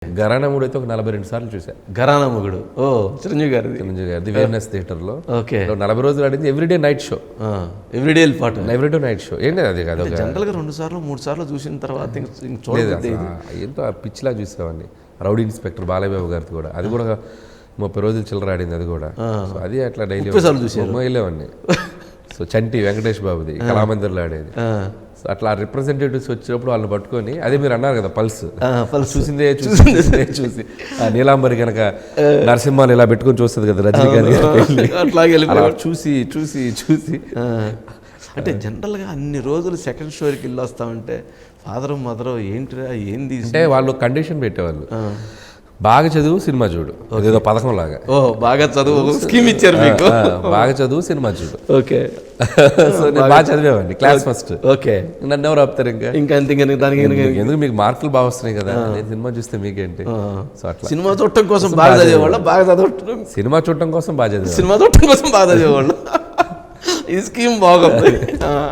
ఘరానా మూడు అయితే ఒక 42 సార్లు చూసా. ఘరానా మొగుడు, ఓ చిరంజీవి గారిది వీఎన్ఎస్ థియేటర్లో. ఓకే, 40 రోజులు ఆడింది. ఎవ్రీడే నైట్ షో, ఎవ్రీడే పాట, ఎవ్రీడే నైట్ షో. ఏంటి అది కాదు, జనరల్గా 2 సార్లు 3 సార్లు చూసిన తర్వాత ఎంతో పిచ్చిలా చూసేవాడిని. రౌడీ ఇన్స్పెక్టర్ బాలయ్య బాబు గారిది కూడా, అది కూడా 30 రోజులు చిల్లర ఆడింది. అది కూడా అది అట్లా డైలీ వెళ్ళేవాడిని. సో చంటి వెంకటేష్ బాబుది కళామందిర్లో ఆడేది. సో అట్లా రిప్రజెంటేటివ్స్ వచ్చినప్పుడు వాళ్ళని పట్టుకొని, అదే మీరు అన్నారు కదా పల్స్ చూసిందే చూసి నీలాంబరి కనుక నరసింహాన్ని ఇలా పెట్టుకొని చూస్తుంది కదా రజనీకాంత్, అలా చూసి చూసి చూసి అంటే జనరల్గా అన్ని రోజులు సెకండ్ షోకి వెళ్ళి వస్తామంటే ఫాదర్ మదర్ ఏంటిరా ఏంది అంటే వాళ్ళు కండిషన్ పెట్టేవాళ్ళు, బాగా చదువు సినిమా చూడు, ఏదో పథకం లాగా. ఓ బాగా చదువు స్కీమ్ ఇచ్చారు మీకు, బాగా చదువు సినిమా చూడు. ఓకే, సో నేను బాగా చదివేవాడిని, క్లాస్ ఫస్ట్. ఓకే, నన్ను ఎవరు ఆపుతారు ఇంకా దానికి ఎందుకు, మీకు మార్కులు బాగా వస్తున్నాయి కదా, నేను సినిమా చూస్తే మీకేంటి. సో అట్లా సినిమా చూడటం కోసం బాగా చదివేవాళ్ళు, బాగా చదవటం సినిమా చూడటం కోసం బాగా చదివే, సినిమా చూడటం కోసం బాగా చదివేవాళ్ళు. ఈ స్కీమ్ బాగుంది.